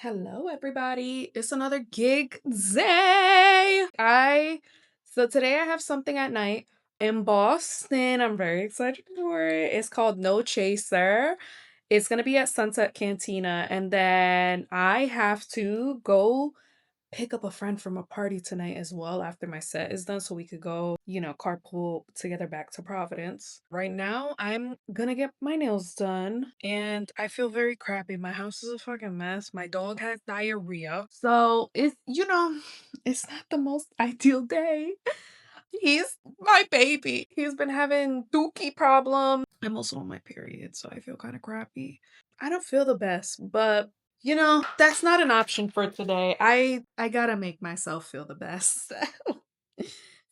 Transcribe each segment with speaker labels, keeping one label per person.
Speaker 1: Hello everybody. It's another gig day. So today I have something at night in Boston. I'm very excited for it. It's called No Chaser. It's gonna be at Sunset Cantina, and then I have to go pick up a friend from a party tonight as well after my set is done so we could go, carpool together back to Providence. Right now, I'm gonna get my nails done and I feel very crappy. My house is a fucking mess. My dog has diarrhea. So it's not the most ideal day. He's my baby. He's been having dookie problems. I'm also on my period, so I feel kind of crappy. I don't feel the best, but that's not an option for today. I gotta make myself feel the best.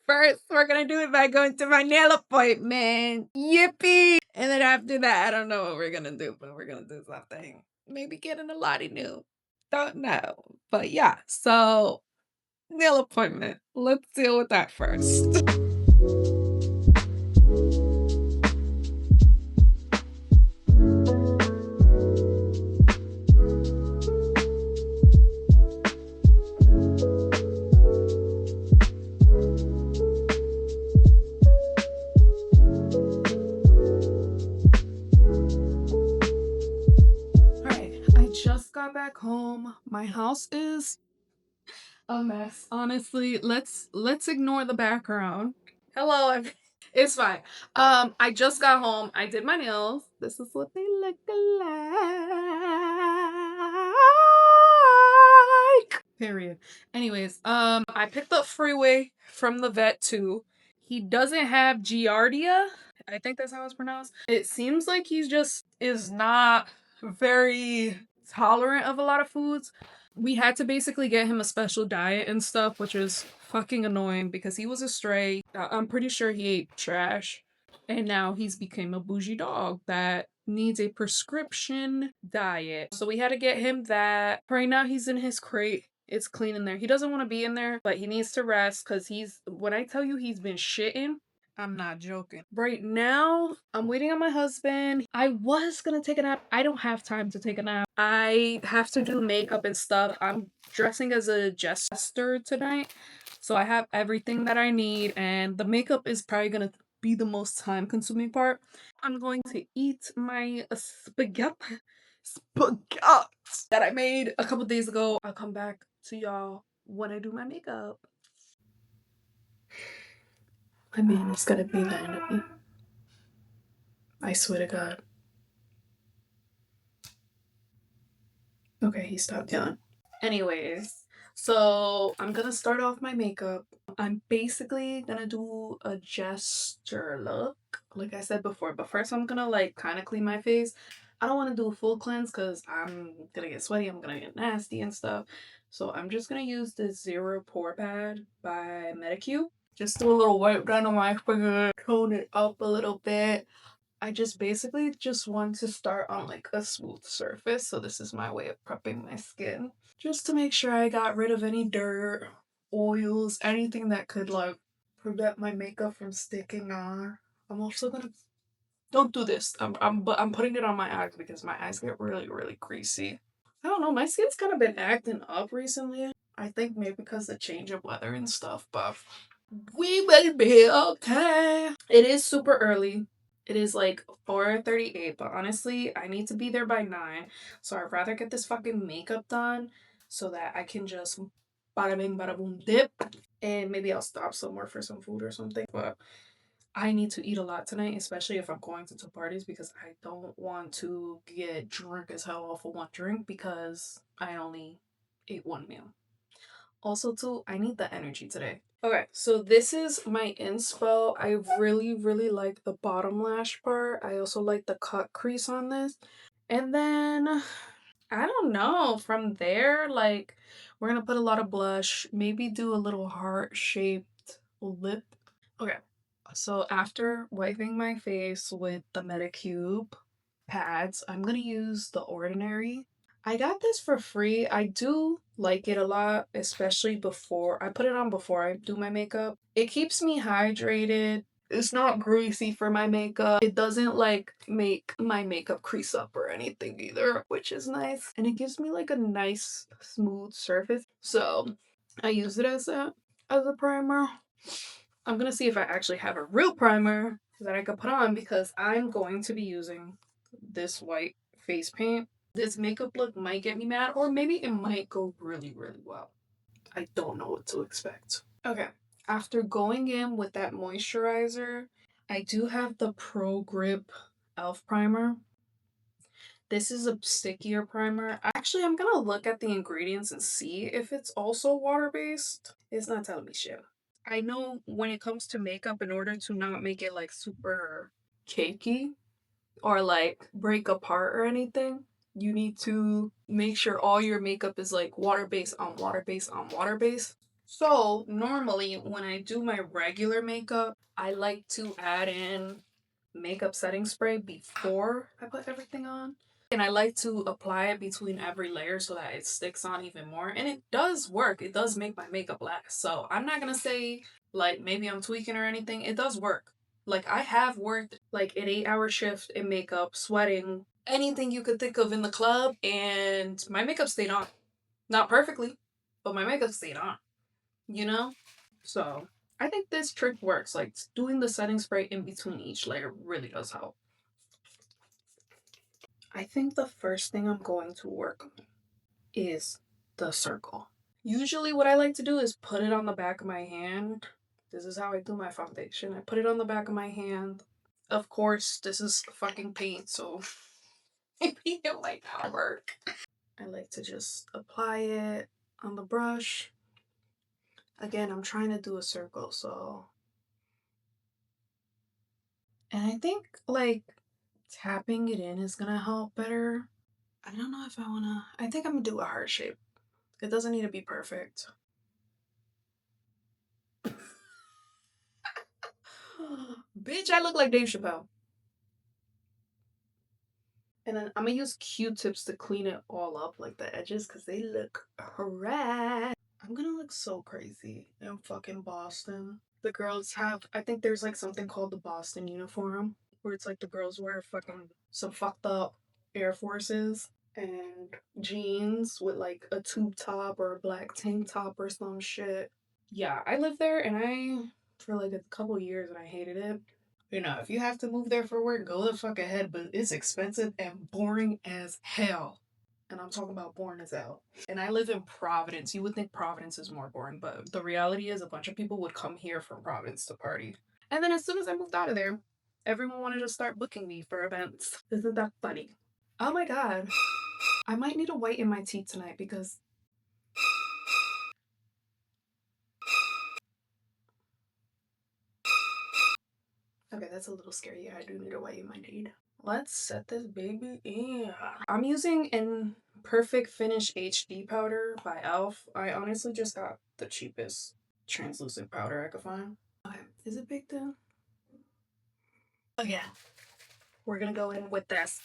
Speaker 1: First, we're gonna do it by going to my nail appointment. Yippee! And then after that, I don't know what we're gonna do, but we're gonna do something. Maybe getting a lottie new. Don't know. But yeah, so nail appointment. Let's deal with that first. Alright, I just got back home. My house is a mess. Honestly, let's ignore the background. Hello, it's fine. I just got home. I did my nails. This is what they look like. Period. Anyways, I picked up Freeway from the vet too. He doesn't have Giardia. I think that's how it's pronounced. It seems like he's just is not very tolerant of a lot of foods. We had to basically get him a special diet and stuff, which is fucking annoying because he was a stray. I'm pretty sure he ate trash. And now he's became a bougie dog that needs a prescription diet. So we had to get him that. Right now he's in his crate. It's clean in there. He doesn't want to be in there, but he needs to rest because when I tell you he's been shitting, I'm not joking. Right now, I'm waiting on my husband. I was gonna take a nap. I don't have time to take a nap. I have to do makeup and stuff. I'm dressing as a jester tonight. So I have everything that I need, and the makeup is probably gonna be the most time consuming part. I'm going to eat my spaghetti that I made a couple days ago. I'll come back to y'all when I do my makeup. I mean, it's gonna be the end of me. I swear to God. Okay, he stopped yelling. Anyways, so I'm gonna start off my makeup. I'm basically gonna do a gesture look, like I said before, but first I'm gonna like kind of clean my face. I don't want to do a full cleanse because I'm gonna get sweaty, I'm gonna get nasty and stuff. So I'm just gonna use the Zero Pore Pad by Medicube. Just do a little wipe down on my finger, tone it up a little bit. I just basically just want to start on like a smooth surface. So this is my way of prepping my skin. Just to make sure I got rid of any dirt, oils, anything that could like prevent my makeup from sticking on. I'm also gonna don't do this. But I'm putting it on my eyes because my eyes get really, really greasy. I don't know, my skin's kind of been acting up recently. I think maybe because the change of weather and stuff, but we will be okay. It is super early. It is like 4:38, but honestly, I need to be there by 9. So I'd rather get this fucking makeup done so that I can just bada bing, bada boom, dip. And maybe I'll stop somewhere for some food or something. But I need to eat a lot tonight, especially if I'm going to two parties because I don't want to get drunk as hell off of one drink because I only ate one meal. Also, too, I need the energy today. Okay, so this is my inspo. I really, really like the bottom lash part. I also like the cut crease on this. And then, I don't know, from there, like, we're gonna put a lot of blush, maybe do a little heart-shaped lip. Okay, so after wiping my face with the Medicube pads, I'm gonna use the Ordinary. I got this for free. I do like it a lot, especially before I put it on before I do my makeup. It keeps me hydrated. It's not greasy for my makeup. It doesn't like make my makeup crease up or anything either, which is nice. And it gives me like a nice smooth surface. So I use it as a primer. I'm gonna see if I actually have a real primer that I could put on because I'm going to be using this white face paint. This makeup look might get me mad, or maybe it might go really, really well. I don't know what to expect. Okay, after going in with that moisturizer, I do have the Pro Grip e.l.f. primer. This is a stickier primer. Actually, I'm gonna look at the ingredients and see if it's also water-based. It's not telling me shit. I know when it comes to makeup, in order to not make it like super cakey or like break apart or anything, you need to make sure all your makeup is like water based on water based on water based. So normally when I do my regular makeup, I like to add in makeup setting spray before I put everything on. And I like to apply it between every layer so that it sticks on even more. And it does work. It does make my makeup last. So I'm not gonna say like maybe I'm tweaking or anything. It does work. Like I have worked like an 8-hour shift in makeup, sweating, anything you could think of in the club, and my makeup stayed on. Not perfectly, but my makeup stayed on, you know? So I think this trick works. Like doing the setting spray in between each layer really does help. I think the first thing I'm going to work on is the circle. Usually, what I like to do is put it on the back of my hand. This is how I do my foundation. I put it on the back of my hand. Of course, this is fucking paint, so maybe it might not work. I like to just apply it on the brush. Again, I'm trying to do a circle, so. And I think, like, tapping it in is gonna help better. I don't know if I wanna. I think I'm gonna do a heart shape. It doesn't need to be perfect. Bitch, I look like Dave Chappelle. And then I'm gonna use Q-tips to clean it all up, like the edges, because they look harass. I'm gonna look so crazy in fucking Boston. The girls have, I think there's like something called the Boston uniform, where it's like the girls wear fucking some fucked up Air Forces and jeans with like a tube top or a black tank top or some shit. Yeah, I lived there and for like a couple years and I hated it. You know, if you have to move there for work, go the fuck ahead, but it's expensive and boring as hell. And I'm talking about boring as hell. And I live in Providence. You would think Providence is more boring, but the reality is a bunch of people would come here from Providence to party. And then as soon as I moved out of there, everyone wanted to start booking me for events. Isn't that funny? Oh my god. I might need to whiten my teeth tonight because okay, that's a little scary. Yeah, I do need to whiten my teeth. Let's set this baby in. I'm using an Perfect Finish HD powder by e.l.f. I honestly just got the cheapest translucent powder I could find. Okay, is it big then? Oh yeah, we're gonna go in with this.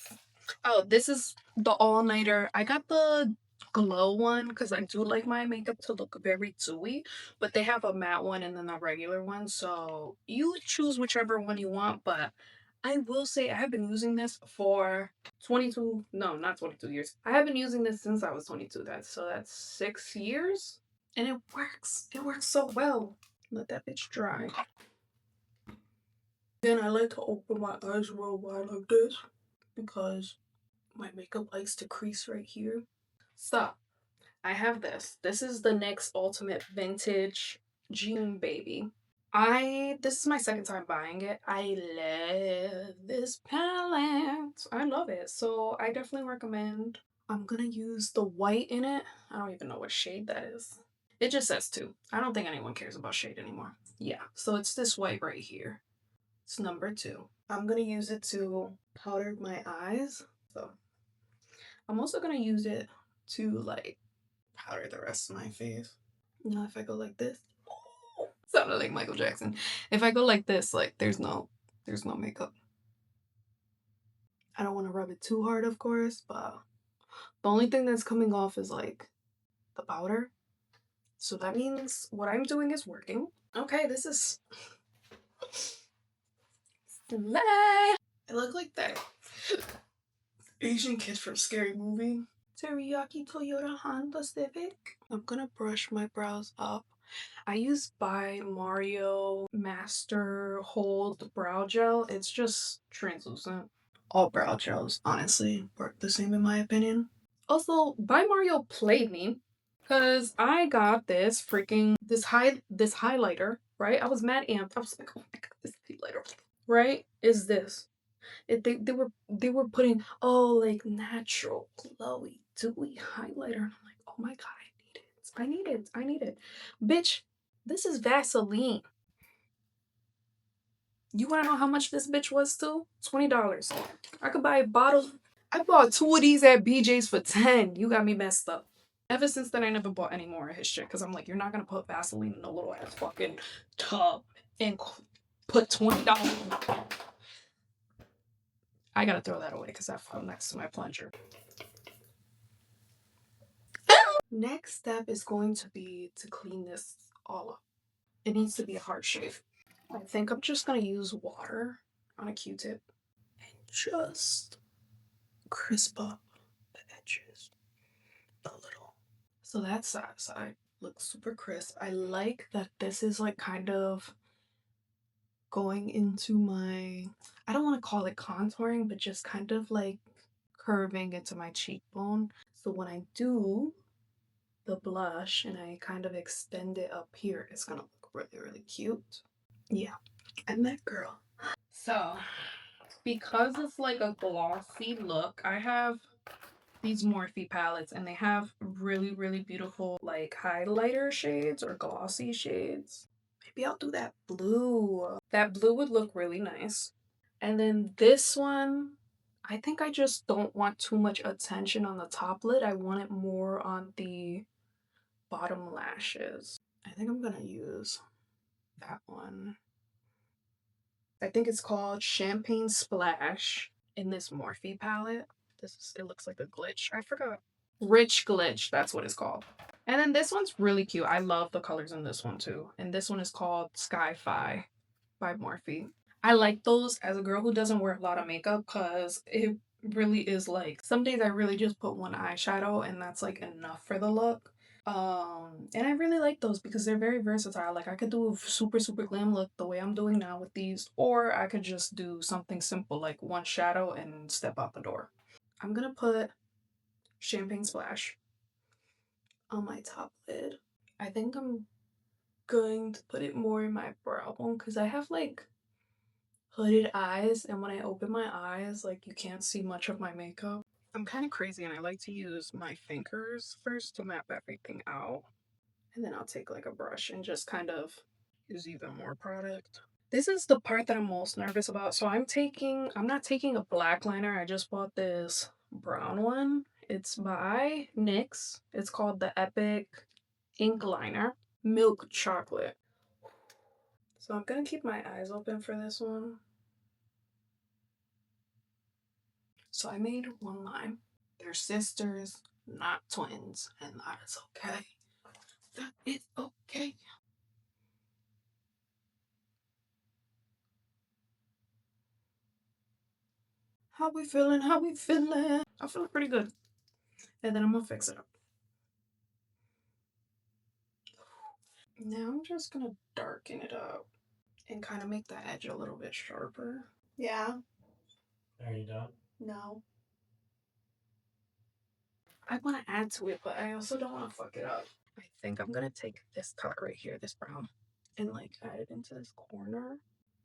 Speaker 1: Oh, this is the all-nighter. I got the glow one because I do like my makeup to look very dewy, but they have a matte one and then a regular one. So you choose whichever one you want, but I will say I have been using this for 22, no, not 22 years. I have been using this since I was 22. That's 6 years. And it works. It works so well. Let that bitch dry. Then I like to open my eyes real wide like this because my makeup likes to crease right here. So I have this. This is the NYX Ultimate Vintage Jean Baby. This is my second time buying it. I love this palette. I love it. So I definitely recommend. I'm gonna use the white in it. I don't even know what shade that is. It just says 2. I don't think anyone cares about shade anymore. Yeah, so it's this white right here. It's number 2. I'm gonna use it to powder my eyes. So I'm also gonna use it to like powder the rest of my face. Now if I go like this, sounded like Michael Jackson. If I go like this, like there's no makeup. I don't want to rub it too hard, of course, but the only thing that's coming off is like the powder. So that means what I'm doing is working. Okay, this is Slay! I look like that Asian kid from Scary Movie. Teriyaki Toyota Honda Civic. I'm gonna brush my brows up. I use by Mario Master Hold Brow Gel. It's just translucent. All brow gels, honestly, work the same in my opinion. Also, by Mario played me because I got this highlighter, right? I was mad amped. I was like, oh my god, this highlighter, right? Is this? They were putting like natural, glowy, dewy highlighter, and I'm like, oh my god, I need it, bitch. This is Vaseline. You wanna know how much this bitch was too? $20. I could buy a bottle. I bought 2 of these at BJ's for 10. You got me messed up. Ever since then, I never bought any more of his shit because I'm like, you're not gonna put Vaseline in a little ass fucking tub and put $20. I gotta throw that away because I fell next to my plunger. Next step is going to be to clean this all up. It needs to be a hard shave. I think I'm just gonna use water on a Q-tip and just crisp up the edges a little. So that side looks super crisp. I like that this is like kind of going into my, I don't want to call it contouring, but just kind of like curving into my cheekbone. So when I do the blush and I kind of extend it up here, it's gonna look really, really cute. Yeah, I'm that girl. So because it's like a glossy look, I have these Morphe palettes and they have really, really beautiful like highlighter shades or glossy shades. Maybe I'll do that blue. That blue would look really nice. And then this one, I think I just don't want too much attention on the top lid. I want it more on the bottom lashes. I think I'm gonna use that one. I think it's called Champagne Splash in this Morphe palette. It looks like a glitch. I forgot. Rich Glitch, that's what it's called. And then this one's really cute. I love the colors in this one too. And this one is called Sky-Fi by Morphe. I like those as a girl who doesn't wear a lot of makeup because it really is like some days I really just put one eyeshadow and that's like enough for the look. And I really like those because they're very versatile. Like I could do a super, super glam look the way I'm doing now with these, or I could just do something simple like one shadow and step out the door. I'm gonna put Champagne Splash on my top lid. I think I'm going to put it more in my brow bone because I have like hooded eyes, and when I open my eyes, like you can't see much of my makeup. I'm kind of crazy and I like to use my fingers first to map everything out. And then I'll take like a brush and just kind of use even more product. This is the part that I'm most nervous about. So I'm not taking a black liner. I just bought this brown one. It's by NYX. It's called the Epic Ink Liner. Milk chocolate. So I'm gonna keep my eyes open for this one. So I made one line. They're sisters, not twins, and that is okay. That is okay. How we feeling? How we feeling? I'm feeling pretty good. And then I'm gonna fix it up. Now I'm just gonna darken it up and kind of make the edge a little bit sharper. Yeah. Are you done? No. I want to add to it, but I also don't want to fuck it up. I think I'm gonna take this color right here, this brown, and like add it into this corner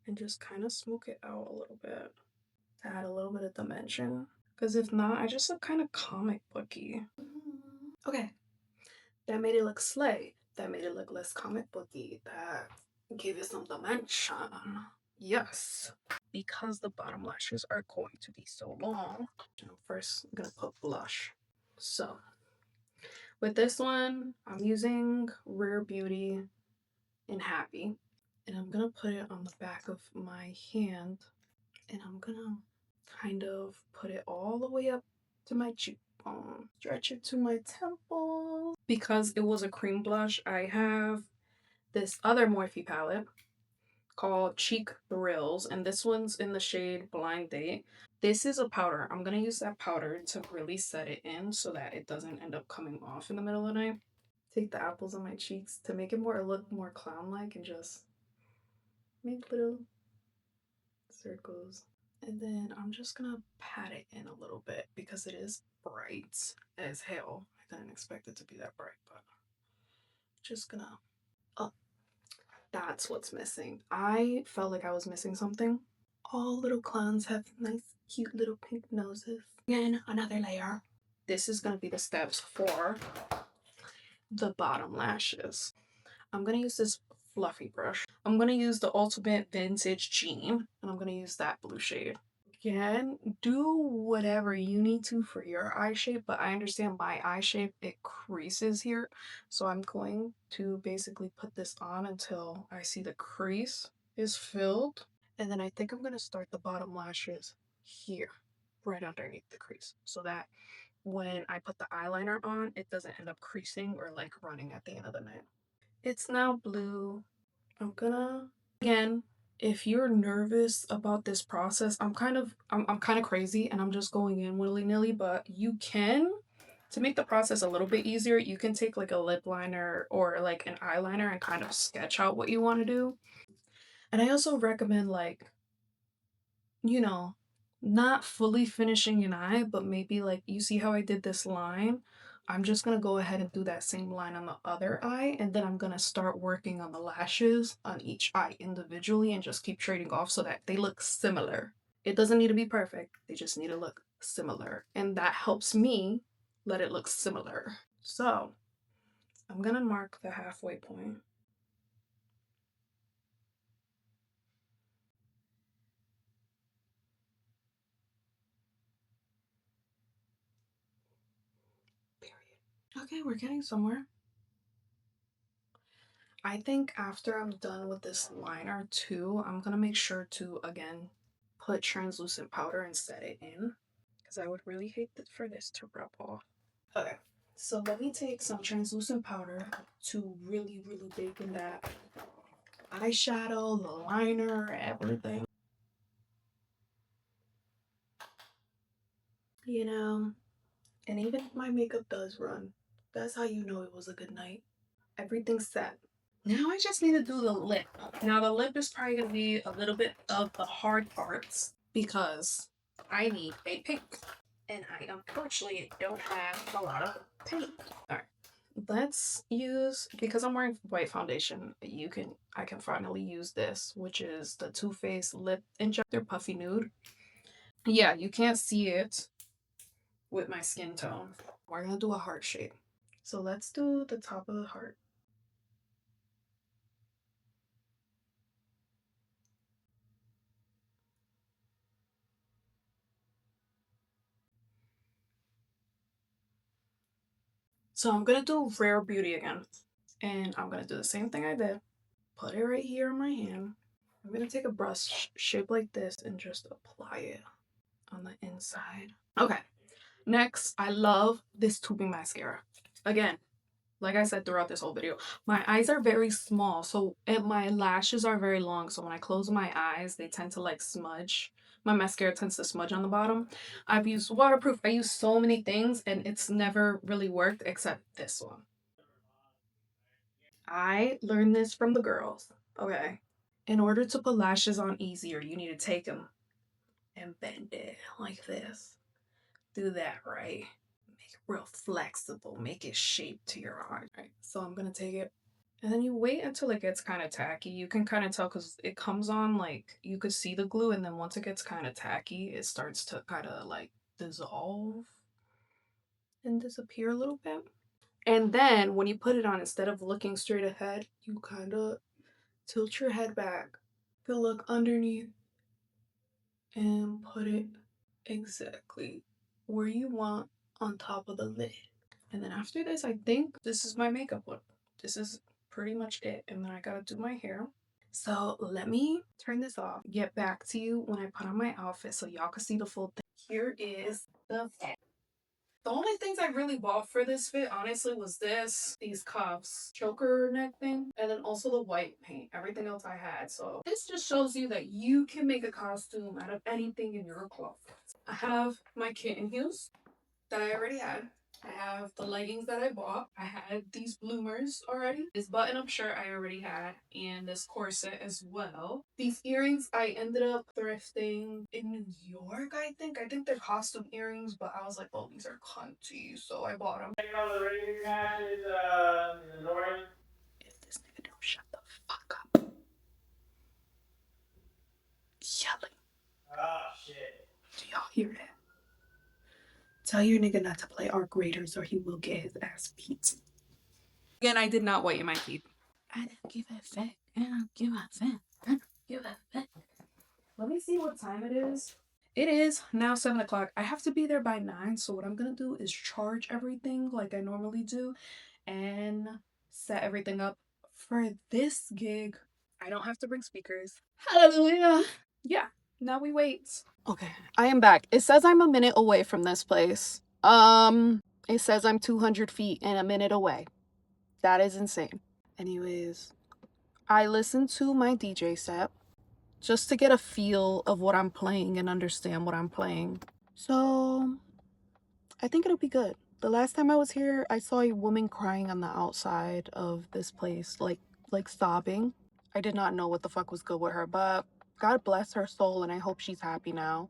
Speaker 1: and just kind of smoke it out a little bit to add a little bit of dimension. Because if not, I just look kind of comic booky. Okay, that made it look slay. That made it look less comic booky. That gave it some dimension. Yes. Because the bottom lashes are going to be so long, first I'm gonna put blush. So with this one, I'm using Rare Beauty in Happy. And I'm gonna put it on the back of my hand. And I'm gonna kind of put it all the way up to my cheekbone. Stretch it to my temple. Because it was a cream blush, I have this other Morphe palette called Cheek Thrills, and this one's in the shade Blind Date. This is a powder. I'm gonna use that powder to really set it in so that it doesn't end up coming off in the middle of the night. Take the apples on my cheeks to make it more look more clown-like and just make little circles. And then I'm just gonna pat it in a little bit because it is bright as hell. I didn't expect it to be that bright, but just gonna. Oh, that's what's missing. I felt like I was missing something. All little clowns have nice, cute little pink noses. Again, another layer. This is gonna be the steps for the bottom lashes. I'm gonna use this fluffy brush. I'm gonna use the Ultimate Vintage Jean, and I'm gonna use that blue shade. Again, do whatever you need to for your eye shape, but I understand my eye shape, it creases here. So I'm going to basically put this on until I see the crease is filled. And then I think I'm gonna start the bottom lashes here, right underneath the crease, so that when I put the eyeliner on, it doesn't end up creasing or like running at the end of the night. It's now blue. I'm gonna, again, if you're nervous about this process, I'm kind of crazy and I'm just going in willy-nilly, but you can, to make the process a little bit easier, you can take like a lip liner or like an eyeliner and kind of sketch out what you want to do. And I also recommend like, you know, not fully finishing an eye, but maybe like, you see how I did this line? I'm just gonna go ahead and do that same line on the other eye, and then I'm gonna start working on the lashes on each eye individually and just keep trading off so that they look similar. It doesn't need to be perfect, they just need to look similar. And that helps me let it look similar. So I'm gonna mark the halfway point. Period. Okay, we're getting somewhere. I think after I'm done with this liner too, I'm gonna make sure to again put translucent powder and set it in because I would really hate for this to rub off. Okay, so let me take some translucent powder to really, really bake in that eyeshadow, the liner, everything. You know, and even if my makeup does run, that's how you know it was a good night. Everything's set. Now I just need to do the lip. Now the lip is probably going to be a little bit of the hard parts because I need a pink. And I unfortunately don't have a lot of paint. Alright. Let's use, because I'm wearing white foundation, I can finally use this, which is the Too Faced Lip Injector Puffy Nude. Yeah, you can't see it with my skin tone. We're gonna do a heart shape. So let's do the top of the heart. So I'm gonna do Rare Beauty again. And I'm gonna do the same thing I did. Put it right here on my hand. I'm gonna take a brush shaped like this and just apply it on the inside. Okay, next, I love this tubing mascara. Again, like I said throughout this whole video, my eyes are very small, so and my lashes are very long, so when I close my eyes, they tend to like smudge. My mascara tends to smudge on the bottom. I've used waterproof, I use so many things, and it's never really worked except this one. I learned this from the girls, okay? In order to put lashes on easier, you need to take them and bend it like this. Do that right. Make it real flexible. Make it shape to your eye. Right. So I'm gonna take it. And then you wait until it gets kind of tacky. You can kind of tell because it comes on like you could see the glue, and then once it gets kind of tacky, it starts to kind of like dissolve and disappear a little bit. And then when you put it on, instead of looking straight ahead, you kind of tilt your head back to look underneath and put it exactly where you want on top of the lid. And then after this, I think this is my makeup look. This is pretty much it. And then I gotta do my hair. So let me turn this off, get back to you when I put on my outfit so y'all can see the full thing. Here is the The only things I really bought for this fit, honestly, was these cuffs, choker neck thing, and then also the white paint. Everything else I had. So this just shows you that you can make a costume out of anything in your closet. I have my kitten heels that I already had. I have the leggings that I bought. I had these bloomers already. This button-up shirt I already had, and this corset as well. These earrings I ended up thrifting in New York, I think. I think they're costume earrings, but I was like, oh, these are cunty, so I bought them. If this nigga don't shut the fuck up. Yelling. Oh, shit. Do y'all hear that? Tell your nigga not to play Arc Raiders or he will get his ass beat. Again, I did not whiten my teeth. I don't give a fuck. I don't give a fuck. I don't give a fuck. Let me see what time it is. It is now 7 o'clock. I have to be there by 9. So what I'm going to do is charge everything like I normally do and set everything up for this gig. I don't have to bring speakers. Hallelujah. Yeah. Now we wait. Okay, I am back. It says I'm a minute away from this place. It says I'm 200 feet and a minute away. That is insane. Anyways, I listened to my DJ set just to get a feel of what I'm playing and understand what I'm playing. So, I think it'll be good. The last time I was here, I saw a woman crying on the outside of this place, like sobbing. I did not know what the fuck was good with her, but God bless her soul and I hope she's happy now.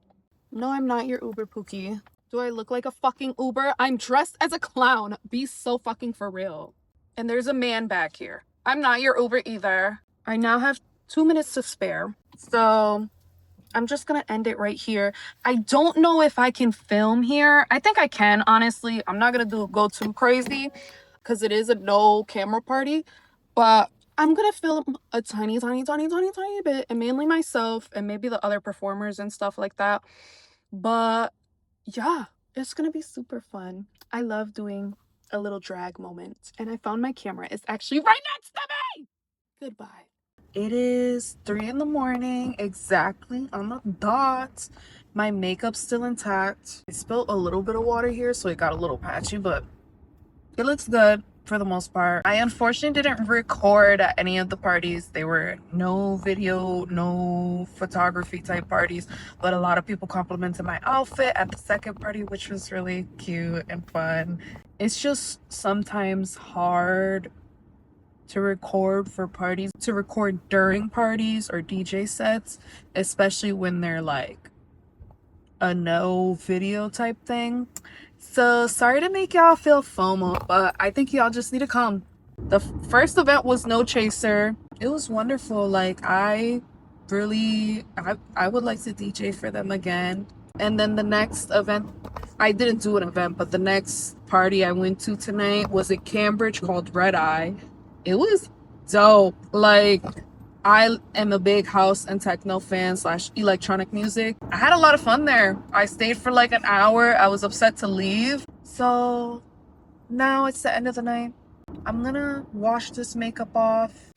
Speaker 1: No, I'm not your Uber Pookie. Do I look like a fucking Uber? I'm dressed as a clown. Be so fucking for real. And there's a man back here. I'm not your Uber either. I now have 2 minutes to spare. So I'm just gonna end it right here. I don't know if I can film here. I think I can, honestly. I'm not gonna go too crazy because it is a no camera party. But I'm gonna film a tiny bit, and mainly myself and maybe the other performers and stuff like that. But yeah, it's gonna be super fun. I love doing a little drag moment, and I found my camera. It's actually right next to me. Goodbye. It is 3 in the morning, exactly on the dot. My makeup's still intact. I spilled a little bit of water here, so it got a little patchy, but it looks good for the most part. I unfortunately didn't record at any of the parties. There were no video, no photography type parties, but a lot of people complimented my outfit at the second party, which was really cute and fun. It's just sometimes hard to record for parties, to record during parties or DJ sets, especially when they're like a no video type thing. So sorry to make y'all feel FOMO, but I think y'all just need to come. The first event was No Chaser. It was wonderful. Like I would like to DJ for them again. And then the next event, I didn't do an event, but the next party I went to tonight was in Cambridge called Red Eye. It was dope. Like I am a big house and techno fan / electronic music. I had a lot of fun there. I stayed for like an hour. I was upset to leave. So now it's the end of the night. I'm gonna wash this makeup off.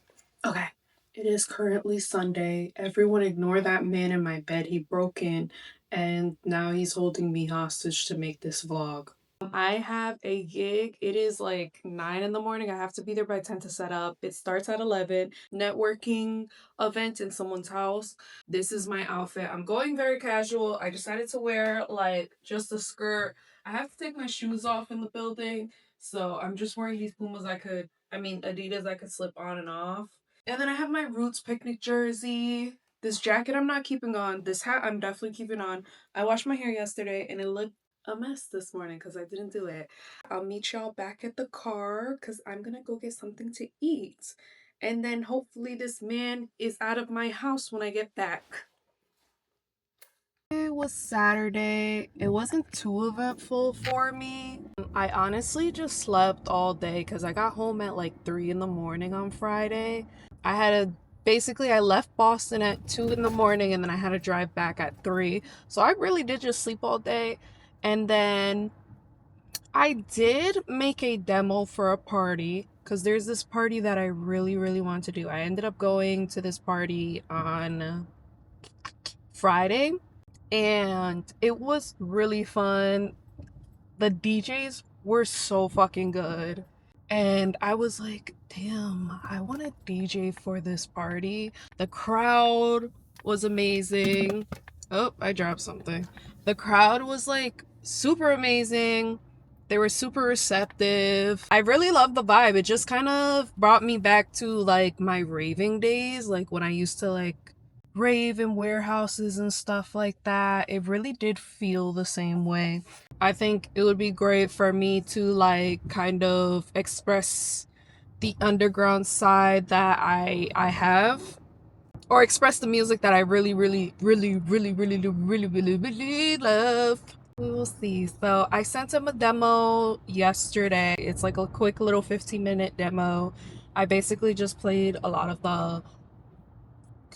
Speaker 1: Okay. It is currently Sunday. Everyone ignore that man in my bed. He broke in and now he's holding me hostage to make this vlog. I have a gig. It is like 9 in the morning. I have to be there by 10 to set up. It starts at 11. Networking event in someone's house. This is my outfit. I'm going very casual. I decided to wear like just a skirt. I have to take my shoes off in the building. So I'm just wearing these Pumas Adidas I could slip on and off. And then I have my Roots picnic jersey. This jacket I'm not keeping on. This hat I'm definitely keeping on. I washed my hair yesterday and it looked a mess this morning because I didn't do it. I'll meet y'all back at the car because I'm gonna go get something to eat. And then hopefully this man is out of my house when I get back. It was Saturday. It wasn't too eventful for me. I honestly just slept all day because I got home at like 3 in the morning on Friday. I left Boston at 2 in the morning and then I had to drive back at 3. So I really did just sleep all day. And then I did make a demo for a party because there's this party that I really, really want to do. I ended up going to this party on Friday and it was really fun. The DJs were so fucking good. And I was like, damn, I want to DJ for this party. The crowd was amazing. Oh, I dropped something. The crowd was like super amazing. They were super receptive. I really loved the vibe. It just kind of brought me back to like my raving days, like when I used to like rave in warehouses and stuff like that. It really did feel the same way. I think it would be great for me to like kind of express the underground side that I have, or express the music that I really love. We will see. So I sent him a demo yesterday. It's like a quick little 15-minute demo. I basically just played a lot of the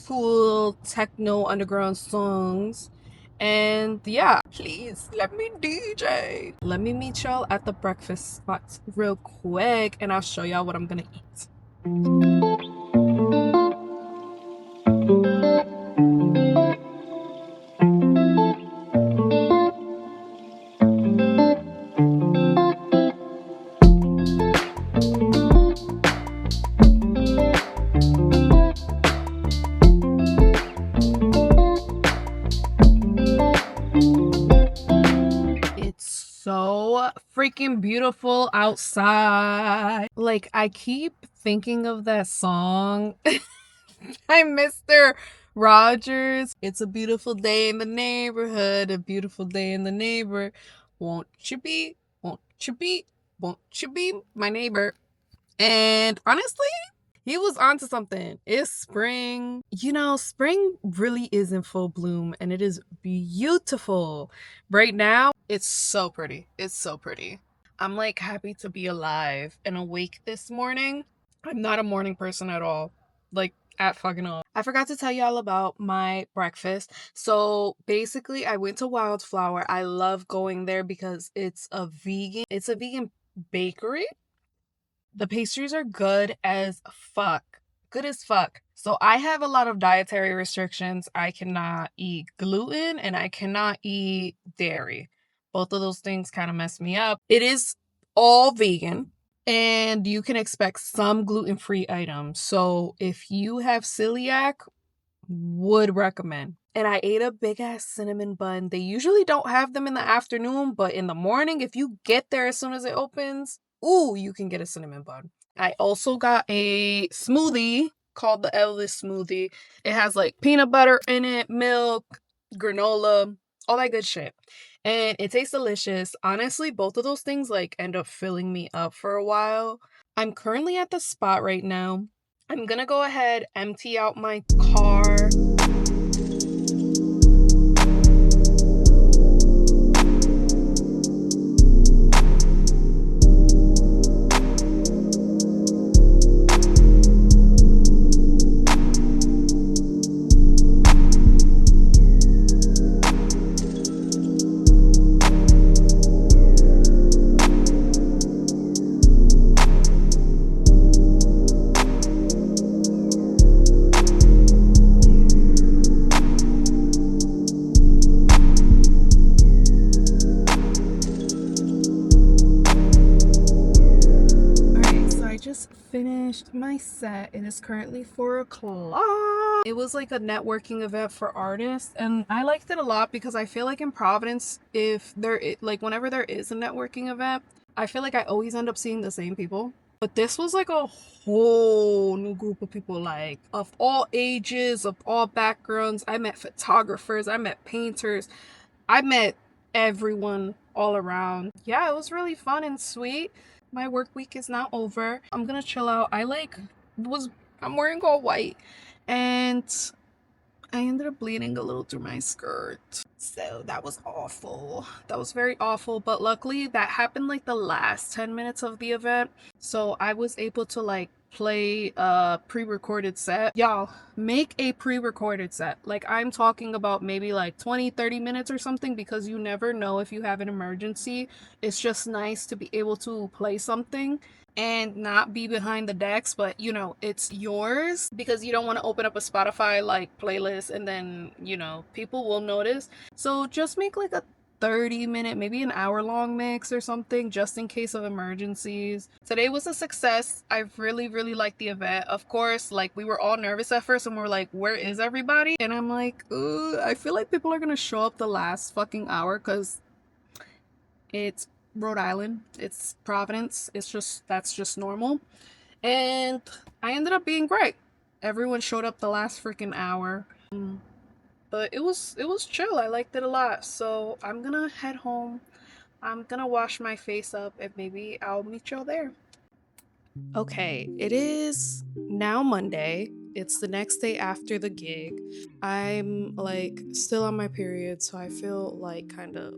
Speaker 1: cool techno underground songs. And yeah, please let me DJ. Let me meet y'all at the breakfast spot real quick and I'll show y'all what I'm gonna eat. So freaking beautiful outside. Like, I keep thinking of that song by Mr. Rogers. It's a beautiful day in the neighborhood, a beautiful day in the neighbor. Won't you be, won't you be, won't you be my neighbor? And honestly, he was onto something. It's spring. You know, spring really is in full bloom and it is beautiful. Right now, it's so pretty. It's so pretty. I'm like happy to be alive and awake this morning. I'm not a morning person at all. Like, at fucking all. I forgot to tell y'all about my breakfast. So basically, I went to Wildflower. I love going there because it's a vegan bakery. The pastries are good as fuck. Good as fuck. So I have a lot of dietary restrictions. I cannot eat gluten and I cannot eat dairy. Both of those things kind of mess me up. It is all vegan and you can expect some gluten-free items. So if you have celiac, would recommend. And I ate a big ass cinnamon bun. They usually don't have them in the afternoon, but in the morning, if you get there as soon as it opens, ooh, you can get a cinnamon bun. I also got a smoothie called the Elvis smoothie. It has like peanut butter in it, milk, granola, all that good shit. And it tastes delicious. Honestly, both of those things like end up filling me up for a while. I'm currently at the spot right now. I'm gonna go ahead, empty out my car. Finished my set. It is currently 4 o'clock. It was like a networking event for artists and I liked it a lot because I feel like in Providence, whenever there is a networking event, I feel like I always end up seeing the same people. But this was like a whole new group of people, like of all ages, of all backgrounds. I met photographers, I met painters, I met everyone all around. Yeah, it was really fun and sweet. My work week is now over. I'm gonna chill out. I'm wearing all white and I ended up bleeding a little through my skirt. So that was awful. That was very awful. But luckily that happened like the last 10 minutes of the event. So I was able to like play a pre-recorded set. Y'all, make a pre-recorded set. Like I'm talking about maybe like 20-30 minutes or something because you never know if you have an emergency. It's just nice to be able to play something and not be behind the decks, but you know, it's yours because you don't want to open up a Spotify like playlist and then, you know, people will notice. So just make like a 30-minute, maybe an hour-long mix or something, just in case of emergencies. Today was a success. I really, really liked the event. Of course, like, we were all nervous at first and we're like, where is everybody? And I'm like, I feel like people are gonna show up the last fucking hour because it's Rhode Island, it's Providence, that's just normal. And I ended up being great. Everyone showed up the last freaking hour. But it was chill. I liked it a lot. So I'm gonna head home. I'm gonna wash my face up and maybe I'll meet y'all there. Okay, it is now Monday. It's the next day after the gig. I'm like still on my period, so I feel like kind of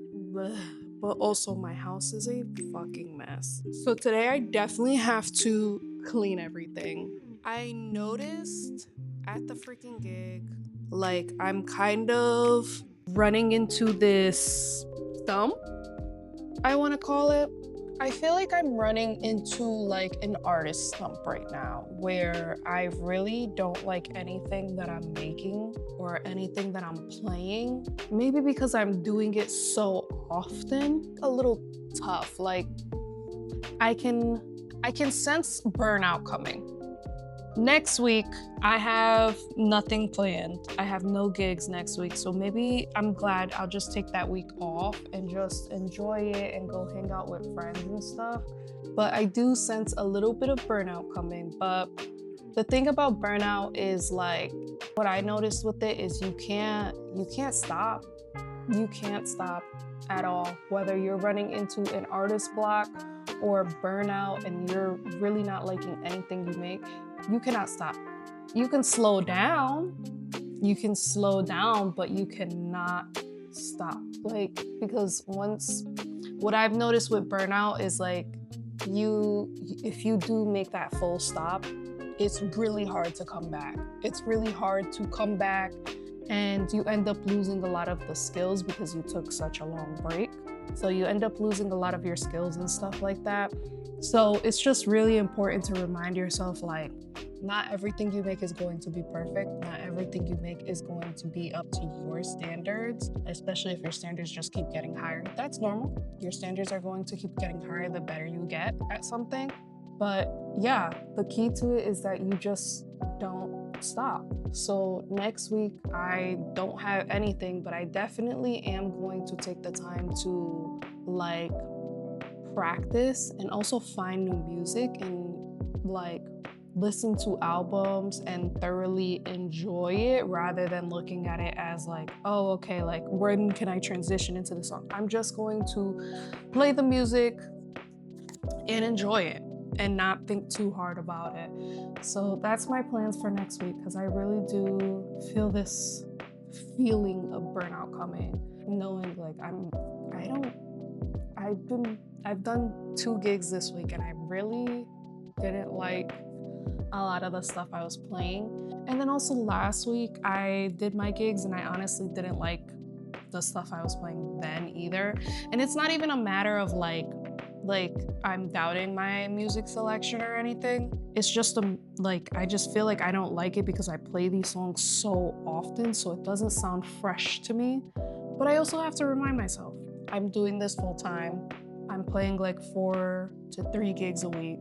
Speaker 1: but also my house is a fucking mess. So today I definitely have to clean everything. I noticed at the freaking gig, like, I'm kind of running into this stump, I want to call it. I feel like I'm running into like an artist slump right now where I really don't like anything that I'm making or anything that I'm playing. Maybe because I'm doing it so often, a little tough. Like, I can sense burnout coming. Next week, I have nothing planned. I have no gigs next week. So maybe I'm glad I'll just take that week off and just enjoy it and go hang out with friends and stuff. But I do sense a little bit of burnout coming. But the thing about burnout is, like, what I noticed with it is you can't stop. You can't stop at all. Whether you're running into an artist block or burnout and you're really not liking anything you make, you cannot stop. You can slow down, but you cannot stop. Like, because what I've noticed with burnout is, like, if you do make that full stop, it's really hard to come back. It's really hard to come back, and you end up losing a lot of the skills because you took such a long break. So you end up losing a lot of your skills and stuff like that. So it's just really important to remind yourself, like, not everything you make is going to be perfect. Not everything you make is going to be up to your standards, especially if your standards just keep getting higher. That's normal. Your standards are going to keep getting higher the better you get at something. But yeah, the key to it is that you just don't stop. So next week, I don't have anything, but I definitely am going to take the time to, like, practice and also find new music and, like, listen to albums and thoroughly enjoy it rather than looking at it as like, oh, okay, like, when can I transition into the song? I'm just going to play the music and enjoy it and not think too hard about it. So that's my plans for next week, because I really do feel this feeling of burnout coming, knowing like I've done 2 gigs this week and I really didn't like a lot of the stuff I was playing. And then also last week I did my gigs and I honestly didn't like the stuff I was playing then either. And it's not even a matter of like I'm doubting my music selection or anything. It's just I just feel like I don't like it because I play these songs so often, so it doesn't sound fresh to me. But I also have to remind myself, I'm doing this full time. I'm playing like 4 to 3 gigs a week.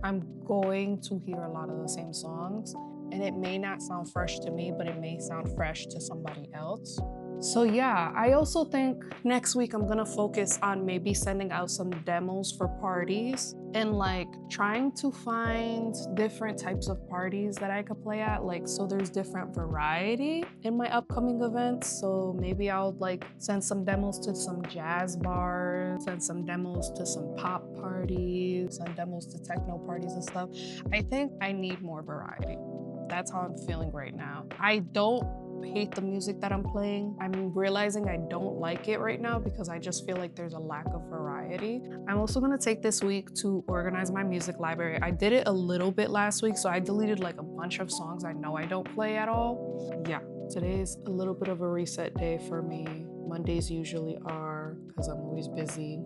Speaker 1: I'm going to hear a lot of the same songs, and it may not sound fresh to me, but it may sound fresh to somebody else. So yeah, I also think next week I'm gonna focus on maybe sending out some demos for parties and like trying to find different types of parties that I could play at, like, so there's different variety in my upcoming events. So maybe I'll like send some demos to some jazz bars, send some demos to some pop parties, send demos to techno parties and stuff. I think I need more variety. That's how I'm feeling right now. I don't hate the music that I'm playing. I'm realizing I don't like it right now because I just feel like there's a lack of variety. I'm also gonna take this week to organize my music library. I did it a little bit last week, so I deleted like a bunch of songs I know I don't play at all. Yeah, today's a little bit of a reset day for me. Mondays usually are, because I'm always busy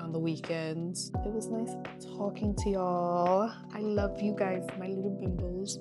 Speaker 1: on the weekends. It was nice talking to y'all. I love you guys, my little bimbos.